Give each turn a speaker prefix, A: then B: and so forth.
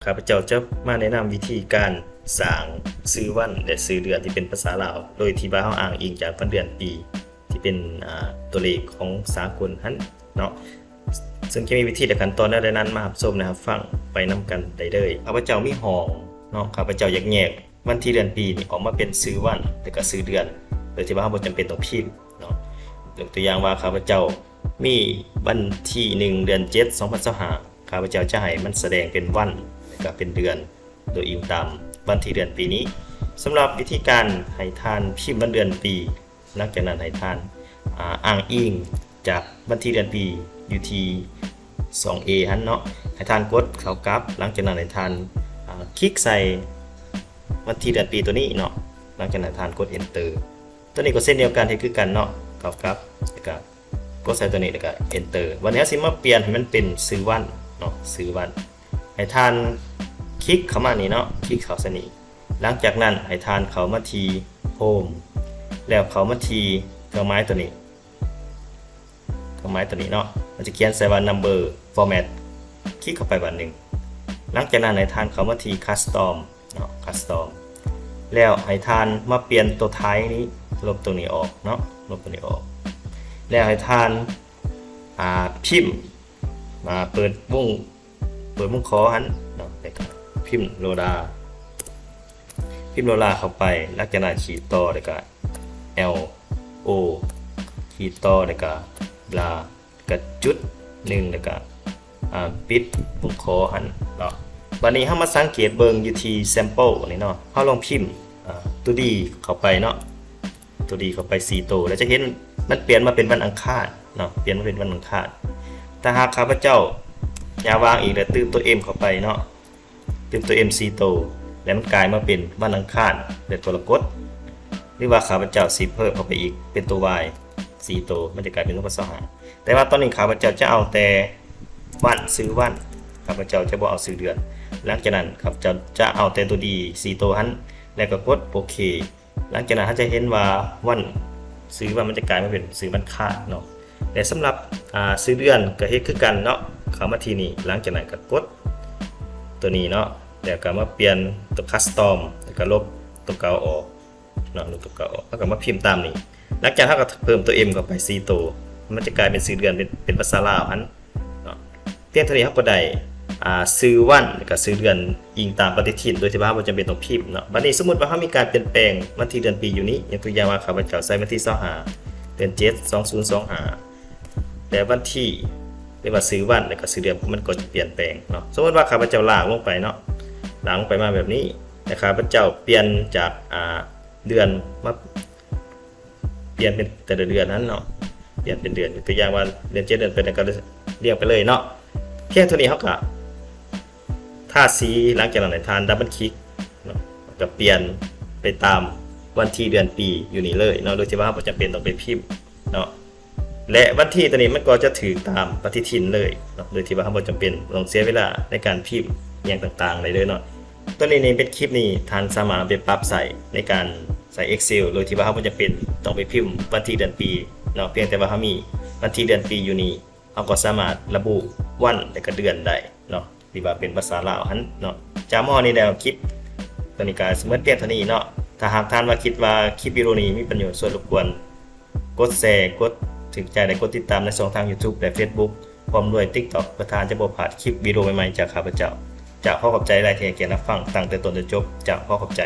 A: ข้าพเจ้าจะมาแนะนำวิธีการสร้างซื้อวันและซื้อเดือนที่เป็นภาษาลาวโดยที่ว่าเราอ้างอิงจากวันเดือนปีที่เป็นตัวเลขของสากลนั้นเนาะซึ่งจะมีวิธีและขั้นตอนในนั้นมารับชมนะครับฟังไปนำกันได้เลยข้าพเจ้ามีห้องเนาะข้าพเจ้าแยกวันที่เดือนปีนี่ออกมาเป็นซื้อวันและก็ซื้อเดือนโดยที่ว่าเราบ่จำเป็นต้องพิมพ์เนาะยกตัวอย่างว่าข้าพเจ้ามีวันที่1เดือน7 2025ข้าพเจ้าจะให้มันแสดงเป็นวันก็เป็นเดือนโดยอิงตามวันที่เดือนปีนี้สำหรับวิธีการให้ทานพิมพ์วันเดือนปีหลังจากนั้นให้ทานอ้างอิงจากวันที่เดือนปีอยู่ที่ 2A ฮันเนาะให้ทานกดเข้ากราฟหลังจากนั้นให้ทานคลิกใส่วันที่เดือนปีตัวนี้เนาะหลังจากนั้นทานกด enter ตัวนี้ก็เส้นเดียวกันที่คือกันเนาะเข้ากราฟแล้วก็กดใส่ตัวนี้แล้วก็ enter วันนี้สิมาเปลี่ยนให้มันเป็นซื้อวันเนาะซื้อวันให้ทานคลิกเข้ามานี่เนาะคลิกเข้าสนิหลังจากนั้นให้ทานเข้ามาที่โฮมแล้วเข้ามาที่เครื่องหมายตัวนี้เนาะมันจะเขียนใส่ว่า number format คลิกเข้าไปวันหนึ่งหลังจากนั้นให้ทานเข้ามาที่ custom เนาะ custom แล้วให้ทานมาเปลี่ยนตัวท้ายนี้ลบตัวนี้ออกเนาะลบตัวนี้ออกแล้วให้ทานพิมพ์มาเปิดวงขอหันเนาะแล้วก็พิมพ์โลดาเข้าไปหลังจากนั้นขีดต่อแล้วก็ L O ขีดต่อแล้วก็บลาก็จุด1แล้วก็ปิดวงขอหันเนาะวันนี้เฮามาสังเกตเบิ่งอยู่ที่ sample นี่เนาะเฮาลองพิมพ์ตัวดีเข้าไปเนาะตัวดีเข้าไป4ตัวแล้วจะเห็นมันเปลี่ยนมาเป็นวันอังคารเนาะเปลี่ยนมาเป็นวันอังคารถ้าหากข้าพเจ้าอย่าวางอีกแล้วตื้มตัว M เข้าไปเนาะตื้มตัว M 4ตัวแล้วมันกลายมาเป็นวันอังคารเดี๋ยวตัวละกดหรือว่าข้าพเจ้าสิเพิ่มเข้าไปอีกเป็นตัว Y 4ตัวมันจะกลายเป็นรูปภาษาแต่ว่าตอนนี้ข้าพเจ้าจะเอาแต่วันซื้อวันข้าพเจ้าจะบ่เอาซื้อเดือนหลังจากนั้นข้าพเจ้าจะเอาแต่ตัวดี4ตัวหันแล้วก็กดโอเคหลังจากนั้นท่านจะเห็นว่าวันซื้อวันมันจะกลายมาเป็นซื้อวันคาดเนาะแต่สำหรับซื้อเดือนก็เฮ็ดคือกันเนาะเข้ามาที่นี่หลังจากนั้นก็กดตัวนี้เนาะแล้วก็มาเปลี่ยนตัวคัสตอมแล้วก็ลบตัวเก่าออกเนาะลบตัวเก่าออกแล้วก็มาพิมพ์ตามนี้หลังจากนั้นก็เพิ่มตัว M เข้าไป4ตัวมันจะกลายเป็นซื้อเดือนเป็นภาษาลาวหันเนาะเพียงเท่านี้เราก็ได้ซื้อวันแล้วก็ซื้อเดือนอิงตามปฏิทินโดยที่ว่าบ่จำเป็นต้องพิมพ์เนาะบัดนี้สมมุติว่าเฮามีการเปลี่ยนแปลงวันที่เดือนปีอยู่นี้อย่างตัวอย่างว่าข้าพเจ้าใส่วันที่25เดือน7 2025แต่วันที่เรียกว่าซื้อวันแล้วก็ซื้อเดือนมันก็จะเปลี่ยนแปลงเนาะสมมติว่าข้าพเจ้าล้างลงไปเนาะล้างลงไปมาแบบนี้แต่ข้าพเจ้าเปลี่ยนจากเดือนมาเปลี่ยนเป็นแต่ละเดือนนั้นเนาะเปลี่ยนเป็นเดือนตัวอย่างว่าเดือน7เดือน8ก็เรียงไปเลยเนาะแค่เท่านี้เฮาก็ถ้าสีหลังจากนั้นทานดับเบิลคลิกเนาะก็เปลี่ยนไปตามวันที่เดือนปีอยู่นี่เลยเนาะโดยที่ว่าบ่จำเป็นต้องไปพิมพ์เนาะและวันที่ตัวนี้มันก็จะถือตามปฏิทินเลยเนาะโดยที่ว่าเราบ่จำเป็นต้องเสียเวลาในการพิมพ์อย่างต่างๆเลยเนาะตัวนี้เป็นคลิปนี้ท่านสามารถไปปรับใส่ในการใส่ Excel โดยที่ว่าเราบ่จำเป็นต้องไปพิมพ์วันที่เดือนปีเนาะเพียงแต่ว่าเรามีวันที่เดือนปีอยู่นี่เราก็สามารถระบุวันและก็เดือนได้เนาะที่ว่าเป็นภาษาลาวหันเนาะจามอนี่แล้วคลิปตัวนี้ก็สมมุติเพียงเท่านี้เนาะถ้าหากท่านว่าคิดว่าคลิปวิดีโอนี้มีประโยชน์ส่วนรบกวนกดแชร์กดถึงใจและกดติดตามในช่องทาง YouTube และ Facebook พร้อมด้วย TikTok ประธานจะบ่พลาดคลิปวิดีโอใหม่ๆจากข้าพเจ้าจากพ่อขอบใจรายที่ให้เกียรติรับฟังตั้งแต่ต้นจนจบจากพ่อขอบใจ